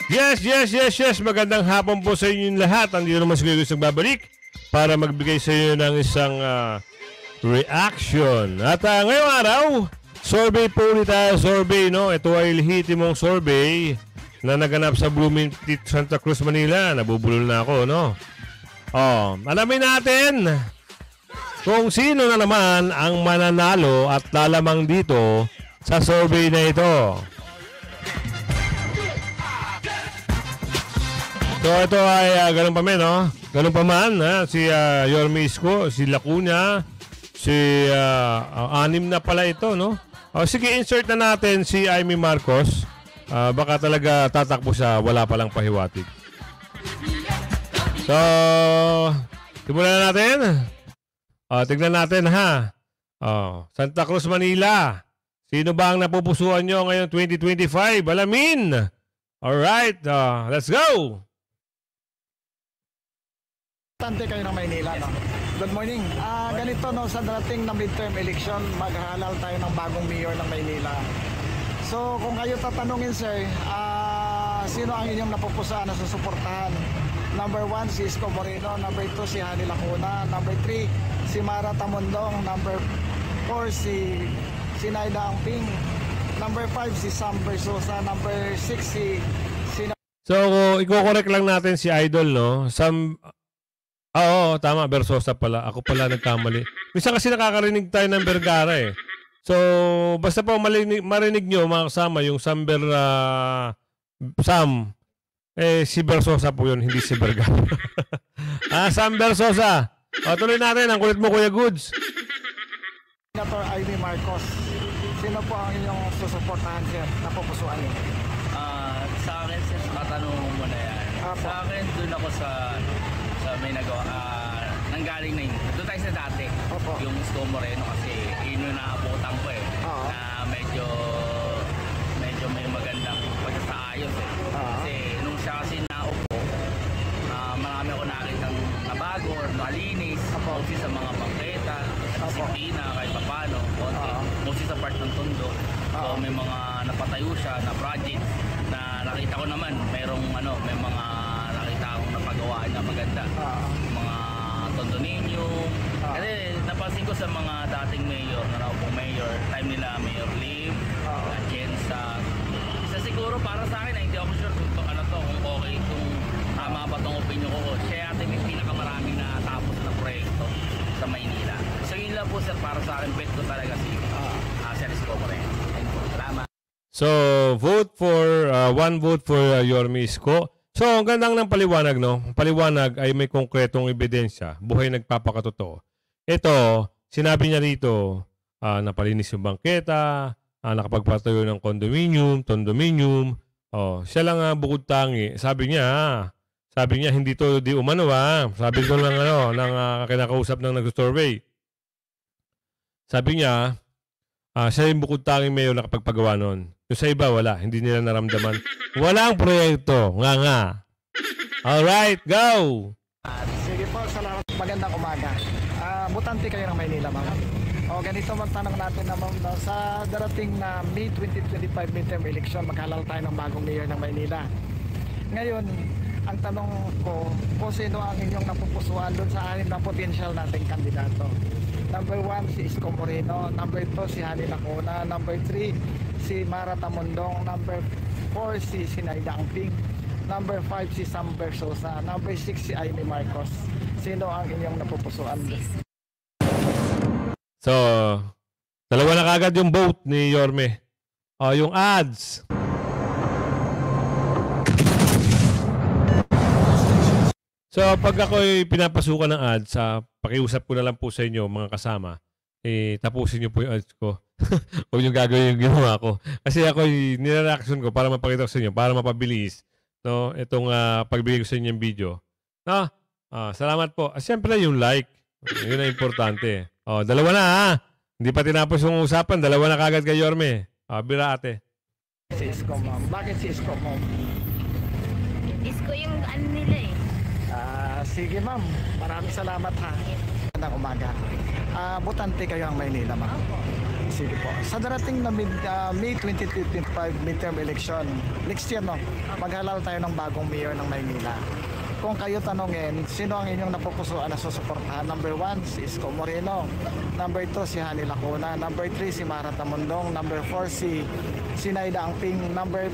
Yes. Magandang hapon po sa inyong lahat. Andito naman si Kuya Gus nagbabalik para magbigay sa inyo ng isang reaction. At ngayong araw, survey po ulit tayo. Survey, no? Ito ay lehitimong survey na naganap sa Blooming Treat, Santa Cruz, Manila. Nabubulol na ako, no? Alamin natin kung sino na naman ang mananalo at lalamang dito sa survey na ito. So ito ay ganun pa man, no? Ganun pa man, ha? Si Yorme Isko, si Lacuna, si anim na pala ito, no? Sige, insert na natin si Amy Marcos. Baka talaga tatakbo siya, wala palang pahiwatig. So, simulan na natin. Tignan natin, ha? Santa Cruz, Manila. Sino ba ang napupusuan nyo ngayong 2025? Alamin! Alright, let's go! Tante kayo ng Maynila, no? Good morning. Ganito, no, sa darating na midterm election, maghahalal tayo ng bagong mayor ng Maynila. So, kung kayo tatanungin, sir, sino ang inyong napupusuan na susuportahan? Number 1, si Isko Moreno. Number 2, si Hani Lacuna. Number 3, si Mara Tamundong. Number 4, si Naida Angping. Number 5, si Sam Versosa. Number 6, si So, i-correct lang natin si Idol, no? Oo, tama. Versosa pala. Ako pala nagkamali. Minsan kasi nakakarinig tayo ng Vergara, eh. So, basta po marinig nyo, mga kasama, yung Sam si Versosa po yun, hindi si Vergara. Sam Versosa. Tuloy natin. Ang kulit mo, Kuya Goods. Senator Amy Marcos. Sino po ang inyong susuportahan, sir? Napupusuan niyo? Sa akin, sir, katanungan mo na yan. Sa akin, dun ako sa may nagawa, nanggaling na yun. Doon tayo sa dati. Opo. Yung Isko Moreno kasi yun yung naabutan ko eh. Na medyo may magandang pagsasaayos eh. Kasi nung siya kasi naupo, marami ako nakitang nabago or nalinis. Mostly sa mga bangketa, sa disiplina, kahit papano. Mostly sa part ng Tondo. So may mga napatayo siya na project na nakita ko naman may mga nakita akong napagawaan na maganda. Mga Tondo Niño. Kasi napansin ko sa mga dating mayor, na naupong mayor, time nila Mayor Lim, Jensa. Isa siguro para sa akin, hindi ako sure kung kung okay, kung tama ba itong opinion ko. Siya yata may pinakamaraming natapos na proyekto sa Maynila. So yun lang po sir, para sa akin, bet ko talaga si Sir Isko Moreno. Salamat. So, one vote for Yorme Isko. So, ang gandang ng paliwanag, no? Paliwanag ay may konkretong ebidensya. Buhay nagpapakatotoo. Ito, sinabi niya rito, napalinis yung bangketa, nakapagpatayo ng condominium. Siya lang bukod tangi. Sabi niya, hindi to di umano, Sabi ko lang, ng kinakausap ng nag-survey. Sabi niya, siya yung bukod tanging mayor na nakapagpagawa nun. Yung sa iba, wala. Hindi nila naramdaman. Walang proyekto. Nga. Alright, go! Sige po, salamat. Magandang umaga. Butante kayo ng Maynila, ma'am. Ganito magtanong natin na, ma'am, sa darating na May 2025 midterm election, maghalal tayo ng bagong mayor ng Maynila. Ngayon, ang tanong ko, kung sino ang inyong napupusuan doon sa anim na potential nating kandidato. Number 1, si Isko Moreno. Number 2, si Hani Lacuna. Number 3, si Mara Tamundong. Number 4, si Naida Angping. Number 5, si Sam Versosa. Number 6, si Amy Marcos. Sino ang inyong napupusuan? So, dalawa na kagad yung vote ni Yorme. Yung ads. So, pag ako'y pinapasukan ng ads, pakiusap ko na lang po sa inyo, mga kasama, tapusin niyo po yung ads ko. Huwag yung gagawin yung ginawa ko. Kasi ako'y nireaction ko para mapakita ko sa inyo, para mapabilis, no, itong pagbigay ko sa inyo yung video. No? Salamat po. Siyempre yung like. Yun ang importante. Dalawa na, Hindi pa tinapos yung usapan. Dalawa na kagad kay Yorme. Bira ate. Si Isko, ma'am. Bakit si Isko, ma'am? Isko yung ano nila eh. Sige, ma'am. Maraming salamat, ha. Magandang umaga. Butante kayo ang Maynila, ma'am. Sige po. Sa darating na May 2025 midterm election, next year, no, maghalal tayo ng bagong mayor ng Maynila. Kung kayo tanongin, sino ang inyong napupusuan na susuportahan? Number 1, si Isko Moreno. Number 2, si Hani Lacuna. Number 3, si Mara Tamundong. Number 4, si Sinaida Angping. Number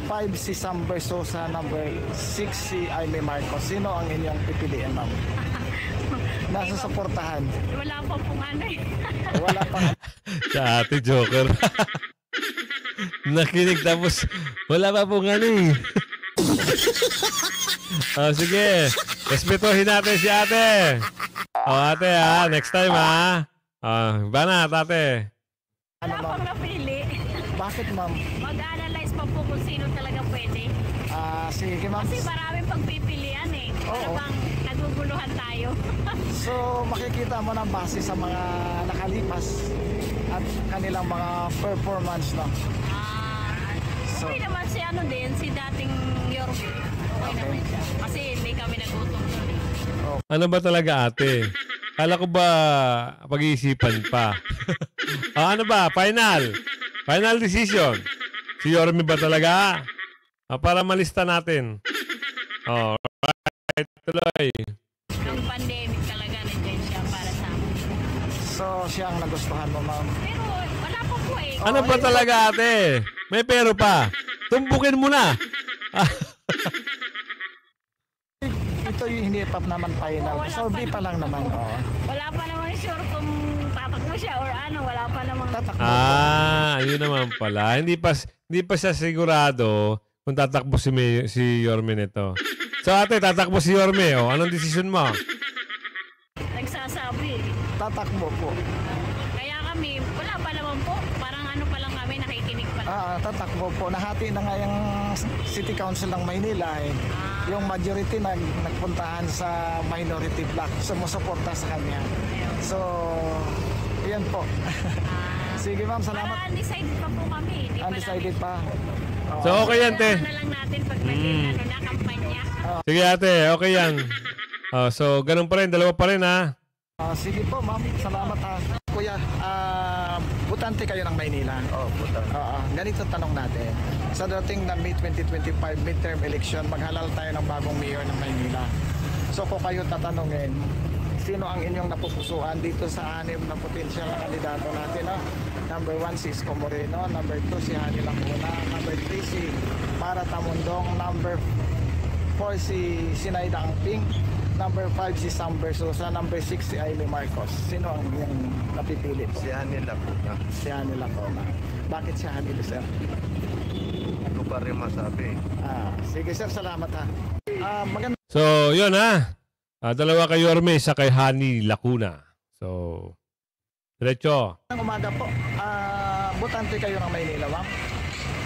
5, si Sam Bersosa. Number 6, si Aimee Marcos. Sino ang inyong pipiliin, ma'am? Nasusuportahan. Wala pa pong ano eh. Wala pang Sa ate Joker. Nakinig tapos wala pa pong ano eh. Sige. Respetuhin natin si ate. Ate ha. Next time ha. Ba na, ate? Wala pang napili. Bakit, ma'am? Mag-analyze pa po kung sino talaga pwede. Sige, ma'am. Kasi maraming pagpipilian eh. Oo. Parang naguguluhan tayo. So, makikita mo na base sa mga nakalipas at kanilang mga performance, no? So, Okay naman si ano din, si dating Yorme. Okay naman siya. Kasi hindi kami nag-utong doon. Ano ba talaga ate? Kala ko ba pag-iisipan pa? Ano ba? Final. Final decision. Si Yorme ba talaga? Para malista natin. Right. Tuloy. Nung pandemic talaga nandiyan siya para sa amin. so siya ang nagustuhan mo, ma'am. Pero wala pa po eh. Ano ba talaga ate? May pero pa. Tumbukin mo na. Ito yung hindi pa naman final. Wala So, pa di pa lang naman. Oo. Wala pa naman sure kung tatakbo siya or ano. Wala pa namang... Tatakbo. Ayun naman pala. Hindi pa siya sigurado kung tatakbo si Yorme nito. So ate, tatakbo si Yorme. Anong desisyon mo? Nagsasabi eh. Tatakbo po. Kaya kami, wala pa naman po. Parang ano pa lang kami, nakikinig pa lang. Tatakbo po. Nahati na nga yung City Council ng Maynila eh. Yung majority nagpuntahan sa minority block. Sumusuporta sa kanya. So, yan po. Sige, ma'am. Salamat. Para undecided pa po kami. Hindi pa Undecided pa. So okay yan, te. Ano na lang natin pag naging ano na kampanya. Sige ate, okay yan. So ganun pa rin, dalawa pa rin ha. Sige po, ma'am. Salamat ha. Kuya, butante kayo ng Maynila. Butante. Ganito tanong natin. Sa dating na May 2025 midterm election, maghalal tayo ng bagong mayor ng Maynila. So kung kayo tatanungin, sino ang inyong napupusuan dito sa 6 na potensyal na kandidato natin? Number 1 si Isko Moreno, number 2 si Hani Lacuna, number 3 si Mara Tamundong, number 4 si Sinaida Angping, number 5 si Sam Bersosa, number 6 si Aimee Marcos. Sino ang inyong napipili? Si Hani Lacuna. Si Hani Lacuna. Bakit si Hani, sir? Hindi ko pa rin masabi. Sige sir, salamat ha. Maganda So yun ha. Dalawa kay Yorme, isa kay Hani Lacuna. So, diretso. ng umaga po. Butante kayo ng Maynila, ma'am?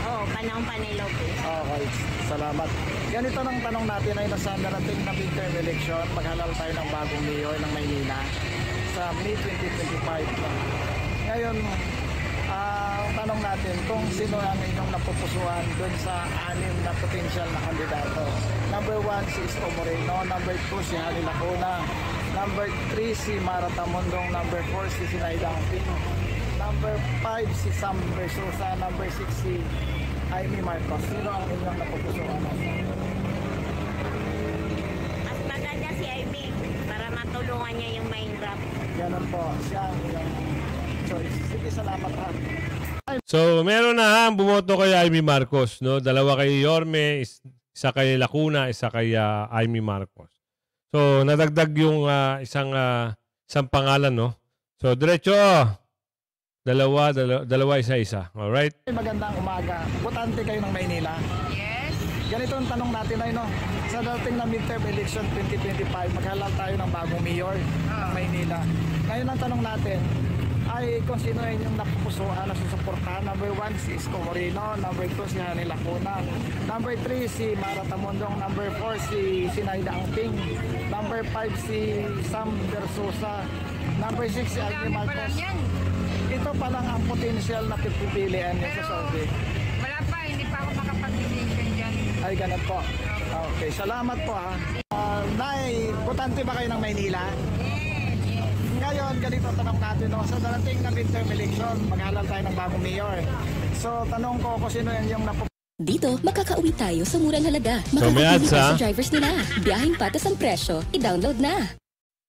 Oo, panahon panilaw po. Okay, salamat. Ganito ng tanong natin ay nasa darating na midterm election, maghalal tayo ng bagong mayor ng Maynila sa May 2025. Ngayon, ang tanong natin kung sino ang inyong napupusuan dun sa 6 na potential na kandidato. Number 1 si Isko Moreno, number 2 si Hani Lacuna, number 3 si Mara Tamundong, number 4 si Sinaida Angping, number 5 si Sam Bersosa, number 6 si Aimee Marcos. Sino ang inyong napupusuan? Mas maganda si Aimee para matulungan niya yung mahirap. Ganun po, siya ang inyong choice. Sige, salamat ha. So, meron na ha, bumoto kay Aimee Marcos, no? Dalawa kay Yorme, isa kay Lacuna, isa kay Aimee Marcos. So, nadagdag yung isang pangalan, no? So, diretso. Dalawa, isa-isa. Alright? Magandang umaga. Butante kayo ng Maynila. Yes. Ganito ang tanong natin ay no, sa dating na midterm election 2025, maghalal tayo ng bagong mayor ng Maynila. Ngayon ang tanong natin ay kung sino yung napupusuan na susuportahan. Number 1 si Isko Moreno, number 2 si Hani Lacuna, number 3 si Mara Tamundong, number 4 si Sinaida Angping, number 5 si Sam Bersosa, number 6 si Aimee Marcos. Ito pa lang ang potential na pipilian niya sa survey. Wala pa, hindi pa ako makapag-decision dyan. Ay, ganun po. Okay, salamat po ha. Nay, butante ba kayo ng Maynila? ngayon, ganito tanong natin, no? Sa darating na midterm election, maghalal tayo ng bagong mayor. So, tanong ko kung sino yung Dito, makakauwi tayo sa murang halaga. So, may ads, Makakapili tayo ha? sa drivers nila. Biyaheng patas ang presyo. I-download na.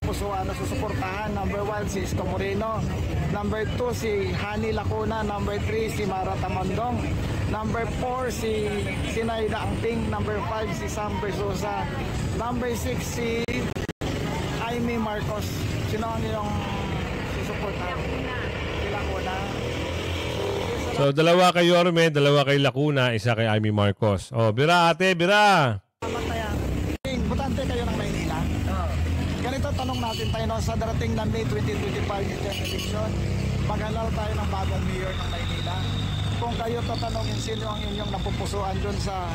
pusuan na susuportahan. Number 1 si Isko Moreno. Number 2 si Hani Lacuna. Number 3 si Mara Tamandong. Number 4 si Sinaida Angting. Number 5 si Sam Bersosa. Number 6 si Amy Marcos. Sino ang iyong susuportahan? Si Lacuna. So, dalawa kay Yorme, dalawa kay Lacuna, isa kay Amy Marcos. Oh, bira ate, bira! Butante kayo ng Maynila. Ganito tanong natin tayo, no? Sa darating na May 2025 midterm election, maghalal tayo ng bagong mayor ng Maynila. Kung kayo tatanungin sino ang inyong napupusuan dun sa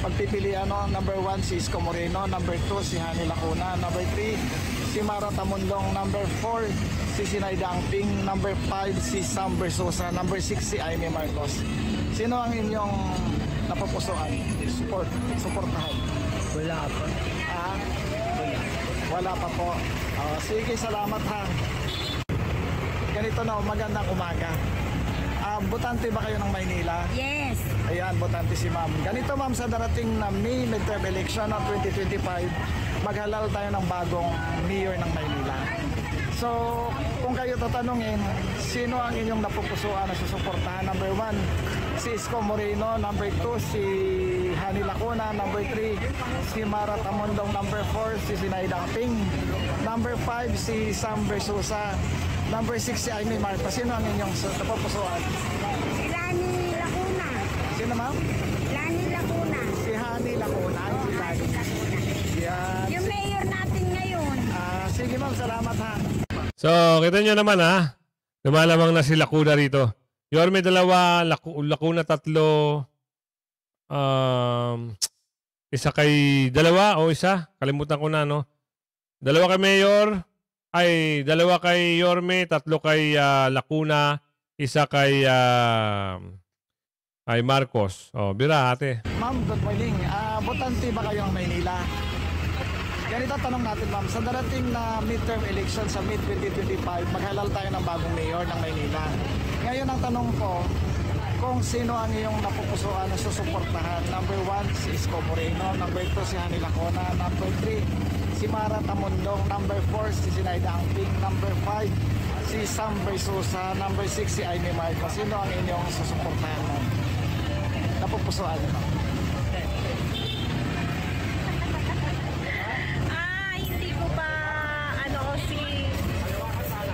pagpipilian, no? Number 1 si Isko Moreno, number 2 si Hani Lacuna, number 3 si Mara Tamundong, number 4 si Sinaida Angting, number 5 si Sam Bersosa, number 6 si Amy Marcos. Sino ang inyong napupusuan? Suportahan? Wala pa. Ah, wala pa po. Sige, salamat ha. Ganito na, magandang umaga. Butante ba kayo ng Maynila? Yes. Ayan, butante si ma'am. Ganito ma'am, sa darating na May midterm election ng 2025, maghalal tayo ng bagong mayor ng Maynila. So, kung kayo tatanungin, sino ang inyong napupusuan na susuportahan? Number 1, si Isko Moreno. Number 2, si Hani Lacuna. Number 3, si Mara Tamundong. Number 4, si Sinaida Angting. Number 5, si Sam Bersosa. Number 6, si Amy Marcos. Sino ang inyong napupusuan? Lani Lacuna. Sino ma'am? Lani Lacuna. Si Hani Lacuna. Si Lani. Yan. Yung mayor natin ngayon. Sige ma'am, salamat ha. So, kita nyo naman ha. Lumalamang na si Lacuna rito. Yorme, dalawa. Lacuna, tatlo. Isa kay dalawa o isa? Kalimutan ko na, no? Dalawa kay Mayor. Ay, dalawa kay Yorme, tatlo kay Lacuna, isa kay Marcos. Oh, bira ate. Ma'am, good morning. Botante ba kayo ng Maynila? Ganito tanong natin ma'am, sa darating na midterm election sa May 2025, maghalal tayo ng bagong mayor ng Maynila. Ngayon ang tanong ko, kung sino ang iyong napupusuan na susuportahan. Number 1, si Isko Moreno. Number 2, si Hani Lacuna. Number 3, si Mara Tamundong. Number 4, si Sinaida Angting. Number 5, si Sam Bersosa. Number 6, si Amy Marcos. Sino ang inyong susuportahan mo? Napupusuan mo? Hindi ko pa, si,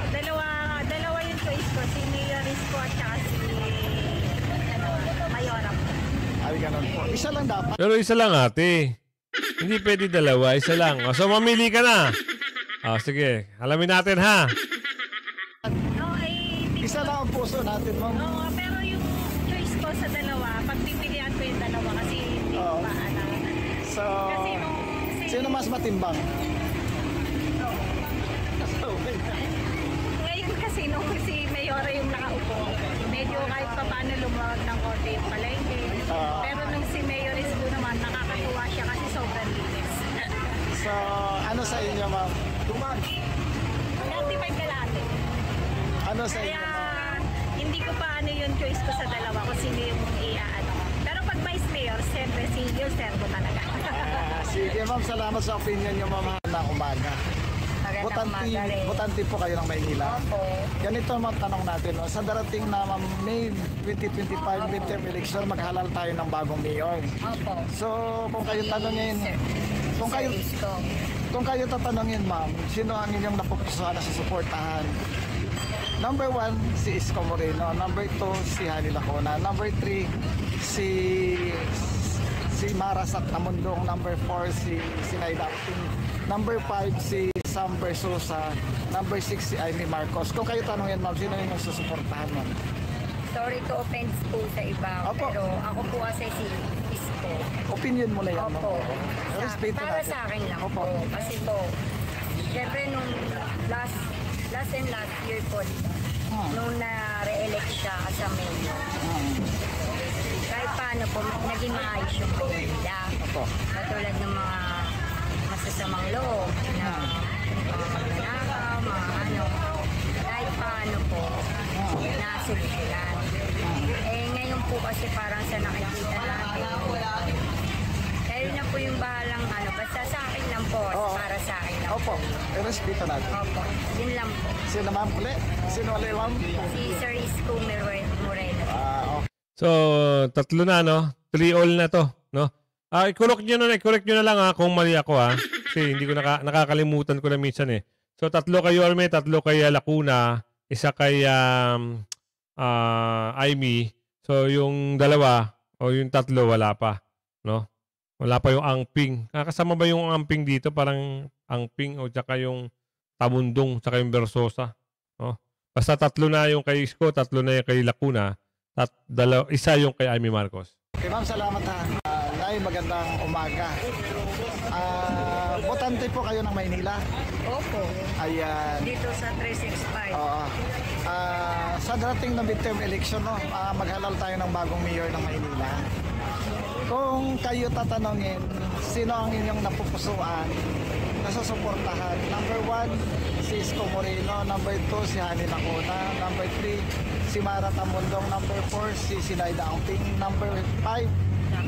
dalawa yung choice ko, si Mayor Isko at saka si, Mayora po. Ay, ganun po. Isa lang dapat. Pero isa lang ate. Hindi pwede dalawa, isa lang. Oh, so mamili ka na. Sige, alamin natin ha. Isa lang ang puso natin, ma'am. Oo, pero yung choice ko sa dalawa, pagpipilian ko yung dalawa kasi hindi ko pa alam. So, Kasi sino mas matimbang? Ngayon kasi nung si Mayora yung nakaupo, medyo kahit pa paano lumawag ng konti yung palengke. Pero nung si Mayor Isko naman, nakakatuwa siya kasi sobrang linis. So, ano sa inyo, ma'am? 35 kalate. Ano sa inyo, Kaya ma'am? hindi ko pa yung choice ko sa dalawa kung sino yung iaano. Pero pag Vice Mayor, siyempre si Yulcerdo talaga. Sige, ma'am. Salamat sa opinion niyo, ma'am, na umaga. Botante po kayo ng Maynila. Opo. Ganito ang tanong natin. No? Sa darating na May 2025 midterm election, maghalal tayo ng bagong mayor. Opo. So, kung kayo tanongin, kung kayo tatanungin, ma'am, sino ang inyong napupusuan na susuportahan? Number 1, si Isko Moreno. Number 2, si Hani Lacuna. Number 3, si Mara Tamundong. Number 4, si Sinaida Angting. Number 5, si Sam Bersosa. Number 6, si Amy Marcos. Kung kayo tanungin, ma'am, sino yung susuportahan, ma'am? Sorry to offense po sa iba. Opo. Pero ako po kasi si Isko. Opinion mo na yan, ma'am. Opo. Respeto Para natin. sa akin lang Opo. po. Kasi po, syempre nung last year po, nung na-re-elect siya as a mayor, kahit paano po, naging maayos yung Maynila. Opo. Katulad ng mga masasamang loob na mga magnanakaw, mga ano. ano po, nasolusyonan. Eh ngayon po kasi parang sa nakikita natin, kayo na po yung bahalang ano, basta sa akin lang po, Oo. para sa akin lang. Opo, i-respeto natin. Opo, yun lang po. Sino ma'am uli? Sino uli ma'am? Si Sir Isko Moreno. Okay. So, tatlo na, no? 3-all na to, no? I-correct nyo na lang ha, kung mali ako ha. Kasi hindi ko nakakalimutan ko na minsan eh. So, 3 kay Yorme, 3 kay Lacuna, 1 kay Aimee. So, yung 2 o yung 3 wala pa, no? Wala pa yung angping. Kasama ba yung angping dito? Parang angping o tsaka yung tamundong, tsaka yung Versosa, no? Basta 3 na yung kay Isko, 3 na yung kay Lacuna, 1 yung kay Aimee Marcos. Okay ma'am, salamat ha. Nay, magandang umaga. Botante po kayo ng Maynila. Opo, Ayan. dito sa 365. Oo. Sa darating na midterm election, no, maghalal tayo ng bagong mayor ng Maynila. Kung kayo tatanungin, sino ang inyong napupusuan, nasusuportahan? Number 1, si Isko Moreno. Number 2, si Hani Lacuna. Number 3, si Mara Tamundong. Number 4, si Sinaida Angping. Number 5,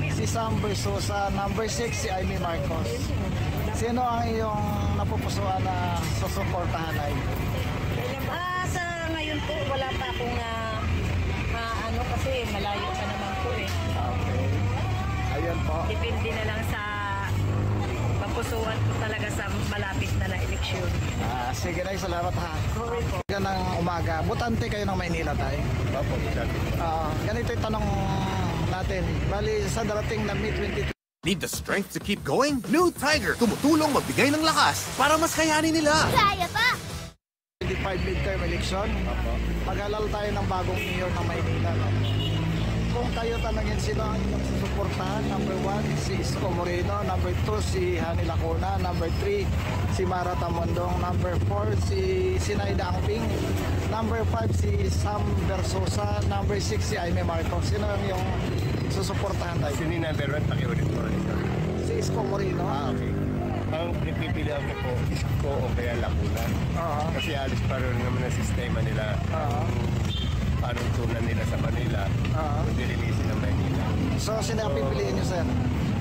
si Sam Versosa. Number 6, si Aimee Marcos. Sino ang iyong napupusuan na susuportahan ay? Sa ngayon po, wala pa akong ano kasi malayo pa naman po eh. Okay. Ayun po. Depende na lang sa mapusuan ko talaga sa malapit na eleksyon. Sige na, salamat ha. Okay po. Ganang umaga. Butante kayo ng Maynila tayo. Ganito yung tanong natin. Bali, sa darating na May 22, Need the strength to keep going? New Tiger, tumutulong magbigay ng lakas para mas kayanin nila. 25 midterm election, maghalal tayo ng bagong mayor ng Maynila. No? Kung kayo tanongin sino ang inyong susuportahan, number 1, si Isko Moreno. Number 2, si Hani Lacuna. Number 3, si Mara Tamundong. Number 4, si Sinaida Angping. Number 5, si Sam Versosa. Number 6, si Aimee Marcos. Sino ang iyong susuportahan tayo? Sino yung number 1? Pakiulit mo rin. Si Isko Moreno. Okay. Ang pinipilihan ko po, Isko o kaya Lacuna. Oo. Kasi alis pa rin naman ang sistema nila. Oo. Panuntunan nila sa Manila. Oo. Kung dilinisin ng Manila. So, sino ang pipiliin niyo, sir?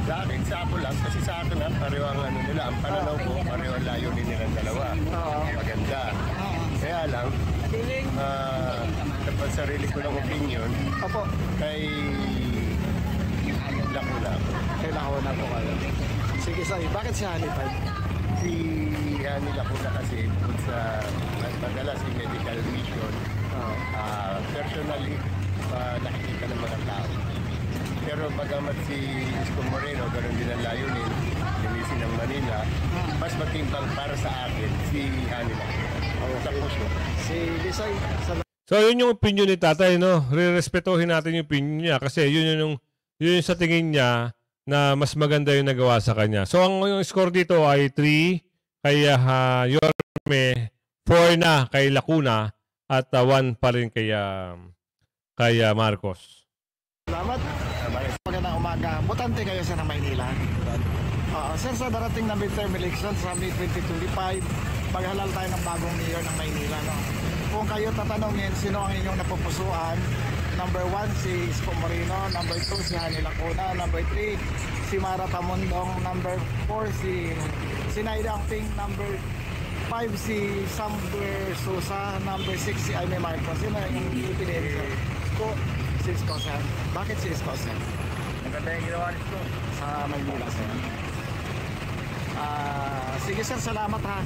Sa akin, sa ako lang. Kasi sa akin, pareho ang ano nila. Ang pananaw ko, pareho ang layunin nilang dalawa. Oo. Maganda. Kaya lang, dapat sarili ko ng opinion Opo. kay Lacuna. Kailangan na po kayo. Sige, sorry. Bakit si Hani tayo? Si Hani Lacuna kasi sa madalas yung medical mission, personally, nakikita ng mga tao. Pero bagamat si Isko Moreno, ganoon din ang layunin, linisin ng Manila, mas matimbang para sa akin si Hani Lacuna. Sa puso. Si Lisay. So, yun yung opinion ni tatay, no? Re-respetuhin natin yung opinion niya kasi yun yung sa tingin niya na mas maganda yung nagawa sa kanya. So, yung score dito ay 3 kay Yorme, 4 na kay Lacuna, at 1 pa rin kay Marcos. Salamat. Magandang umaga. Botante kayo sa Maynila. Sir, sa darating na midterm election sa May 2025, maghalal tayo ng bagong mayor ng Maynila. No? Kung kayo tatanungin, sino ang inyong napupusuan? Number 1, si Isko Moreno. Number 2, si Hani Lacuna. Number 3, si Mara Tamundong. Number 4, si Sinaida Angping. Number 5, si Sam Versosa. Number 6, si Aimee Marcos. Sino ang ipiliin, sir? Si Isko, sir. Bakit si Isko, sir? Maganda yung ginawa nito. Sa Maynila, sir. Sige, sir. Salamat, ha.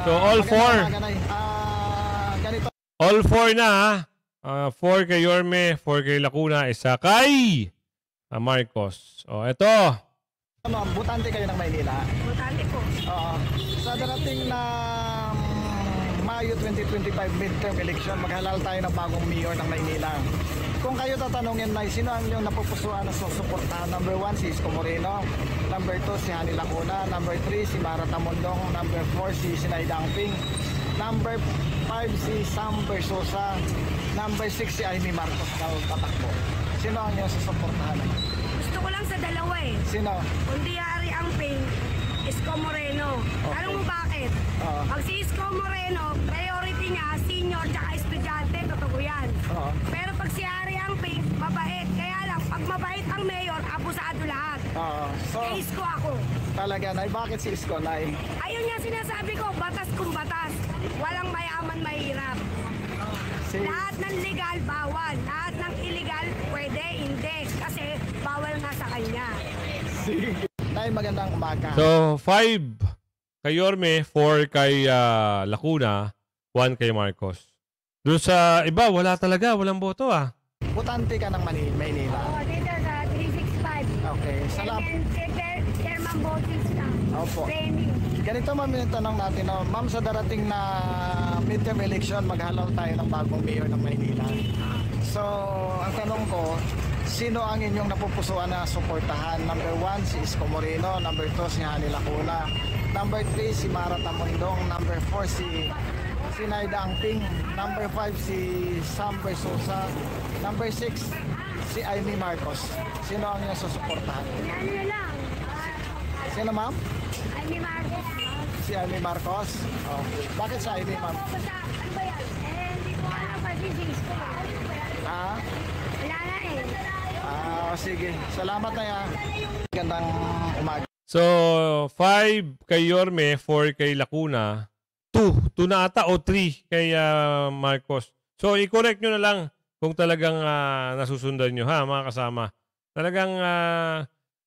So, all 4. Ganito. All 4 na, ha? 4 kay Yorme, 4 kay Lacuna, 1 kay Marcos. O, eto. Butante kayo ng Maynila. Butante po. Sa darating na Mayo 2025 midterm election, maghalal tayo ng bagong mayor ng Maynila. Kung kayo tatanungin na sino ang inyong napupusuan na susuportahan, number 1, si Isko Moreno. Number 2, si Hani Lacuna. Number 3, si Mara Tamundong. Number 4, si Sinaida Angping. Number 5, si Sam Versosa. Number 6, si Aimee Marcos na tatakbo. Sino ang inyong susuportahan? Gusto ko lang sa dalawa eh. Sino? Kundi Ari Angping, Isko Moreno. Okay. Alam mo bakit? mabait. Oo. Pag si Isko Moreno, priority niya, senior tsaka estudyante, totoo yan. Oo. Pero pag si Ari ang Pink, mabait. Kaya lang, pag mabait ang mayor, abusado lahat. Oo. So, Kay Isko ako. talaga, Nay, bakit si Isko, Nay? Ayun nga sinasabi ko, batas kung batas. Walang mayaman mahirap. Si, Lahat ng legal, bawal. Lahat ng illegal, pwede, hindi. Kasi bawal nga sa kanya. Nay, magandang umaga. So, 5 kay Yorme, 4 kay Lacuna, 1 kay Marcos. Doon sa iba, wala talaga. Walang boto ah. Butante ka ng Maynila. Oo, dito sa 365. Okay, salamat. Chairman Bautista. Opo. Training. Ganito, ma'am, yung tanong natin. No? Ma'am, sa darating na midterm election, maghalaw tayo ng bagong mayor ng Maynila. So, ang tanong ko, sino ang inyong napupusuan na suportahan? Number 1, si Isko Moreno. Number 2, si Hani Lacuna. Number 3, si Mara Tamundong. Number 4, si Naida Angping. Number 5, si Sam Bersosa. Number 6, si Amy Marcos. Sino ang inyong susuportahan? Ano na lang? Sino, ma'am? Amy Marcos. Si Amy Marcos. Oh. Bakit si Amy, ma'am? Basta, ano ba yan? Hindi ko alam kasi si Isko. Ha? Wala na eh. Sige. Salamat na yan. Gandang umaga. So, 5 kay Yorme, 4 kay Lacuna, 2 na ata o 3 kay Marcos. So, i-correct nyo na lang kung talagang nasusundan nyo ha, mga kasama. Talagang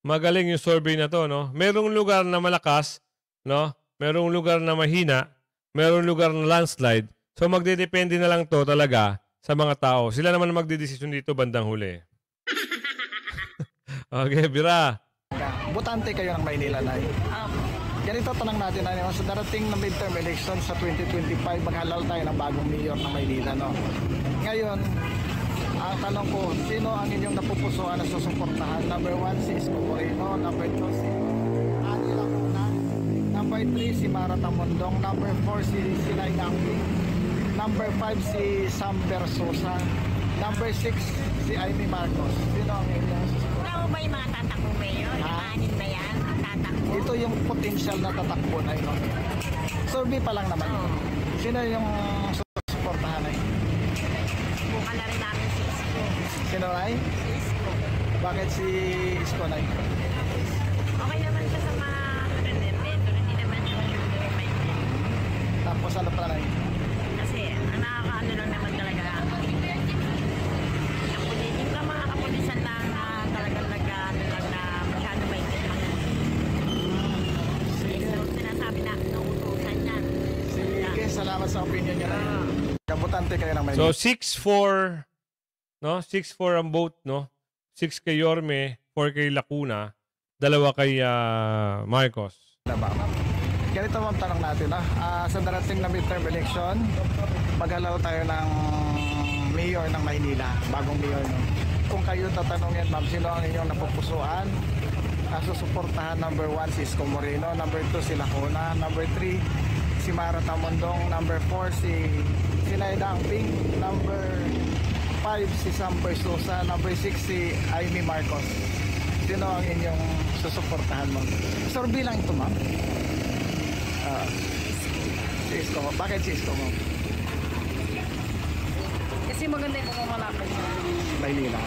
magaling yung survey na to, no? Merong lugar na malakas, no? Merong lugar na mahina, merong lugar na landslide. So, magdedepende na lang to talaga sa mga tao. Sila naman magdedesisyon dito bandang huli. Okay, Bira. Butante kayo ng Maynila, Nay. Ganito tanong natin, Nay. Sa darating na midterm election sa 2025, maghalal tayo ng bagong mayor ng Maynila, no? Ngayon, ang tanong ko, sino ang inyong napupusuan na susuportahan? Number 1, si Isko Moreno. Number 2, si Ani Lacuna. Number 3, si Mara Tamundong. Number 4, si Silay Angping. Number 5, si Sam Bersosa. Number 6, si Amy Marcos. Sino ang inyong susuportahan? Ano ba yung mga tatakbo mayor? Anin ba yan? Tatakbo? Ito yung potential na tatakbo na yun. Survey pa lang naman. Sino yung susuportahan ay? Bukan na rin namin si Isko. Sino ay? Si Isko. Bakit si Isko na yun? Okay naman siya sa mga kandidato. Hindi naman siya yung may Tapos ano pa na yun? kasi ang nakakaano lang naman talaga. Yung mga kapulisan lang na talagang nag-ano lang na masyado may sinasabi na nauutusan yan. Sige, salamat sa opinion nyo na yun. Kabutante kayo ng So, Maynila. 6-4, no? 6-4 ang vote, no? 6 kay Yorme, 4 kay Lacuna, 2 kay Marcos. Ganito ma'am tanong natin. Sa darating na midterm election, maghalaw tayo ng mayor ng Maynila, bagong mayor. No? Kung kayo tatanungin, ma'am, sino ang inyong napupusuan? Susuportahan, number 1, si Isko Moreno. Number 2, si Lacuna. Number 3, si Mara Tamundong. Number 4, si Naida Angping. Number 5, si Sam Bersosa. Number 6, si Amy Marcos. Sino ang inyong susuportahan, ma'am? Survey lang ito, ma'am. Si Isko. Bakit si Isko, ma'am? Kasi maganda yung pamamalakad niya. Maynila.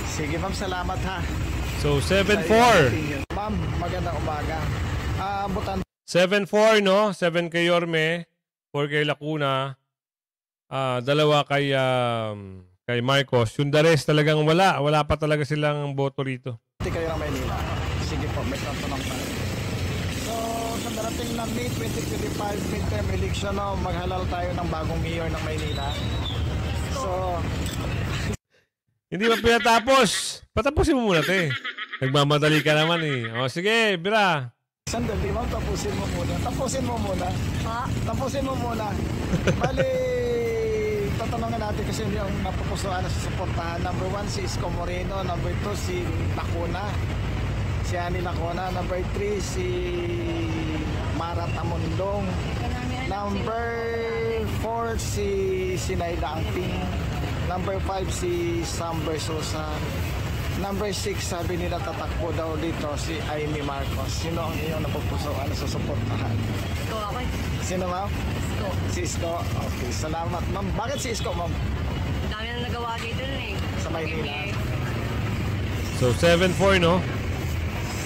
Sige, ma'am. Salamat, ha. So, Sa 7-4. iyong opinion. Ma'am, magandang umaga. Butante 7-4, no? 7 kay Yorme, 4 kay Lacuna, 2 kay Marcos. Yung the rest talagang wala. Wala pa talaga silang boto rito. kayo ng Maynila. Sige po, may tatanong na. So, sa darating na May 2025 midterm election, no, maghalal tayo ng bagong mayor ng Maynila. So, Hindi pa pinatapos. Patapusin mo muna, te. Nagmamadali ka naman eh. O, sige, Bira. sandali, ma'am, tapusin mo muna. Tapusin mo muna. Tapusin mo muna. Bali, tatanungan natin kasi yung napupusuan na sa suportahan. Number 1, si Isko Moreno. Number 2, si Lacuna. Si Ani Lacuna. Number 3, si Mara Tamundong. Number 4, si Naida Angping. Number 5, si Sam Bersosa. Number 6, sabi nila tatakbo daw dito si Amy Marcos. Sino ang iyong napupusuan na susuportahan? Ito ako eh. Sino, ma'am? Ito. Si Isko. Okay, salamat, ma'am. Bakit si Isko, ma'am? Dami na nagawa dito eh. Sa Maynila. So, 7-4, no?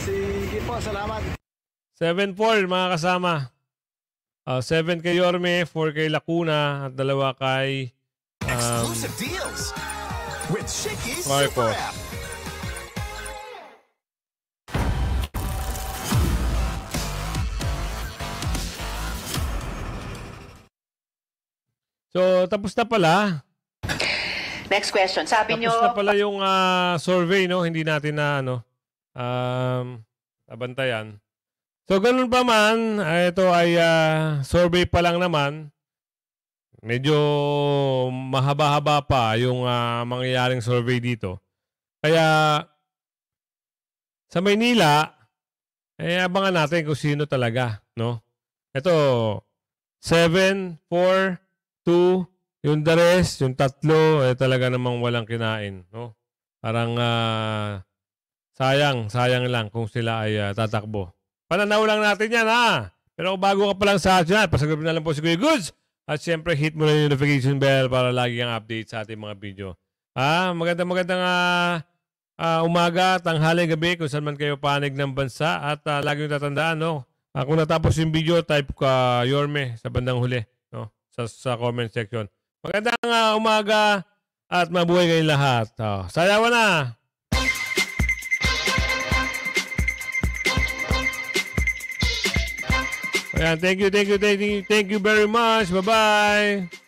Sige po, salamat. 7-4, mga kasama. 7 kay Yorme, 4 kay Lacuna, at 2 kay Exclusive deals with Shicky's Marco. Super App. So, tapos na pala. Next question. Sabi Tapos nyo, na pala yung survey, no? Hindi natin na, nabantayan. So, ganun pa man, ito ay survey pa lang naman. Medyo mahaba-haba pa yung mangyayaring survey dito. Kaya, sa Maynila, abangan natin kung sino talaga, no? Ito, 7, 4, 2, yung the rest, yung 3, talaga namang walang kinain, no? Parang sayang lang kung sila ay tatakbo. Pananaw lang natin yan, ha? Pero kung bago ka pa lang sa atin, pasagot na lang po si Kuya Goods. At syempre, hit mo na yung notification bell para lagi kang update sa ating mga video. Magandang umaga, tanghali, gabi, kung saan man kayo panig ng bansa. At lagi yung tatandaan, no? Kung natapos yung video, type ka Yorme sa bandang huli, no? Sa comment section. Magandang umaga at mabuhay kayong lahat. Sayawan na! Ayan, thank you very much. Bye-bye!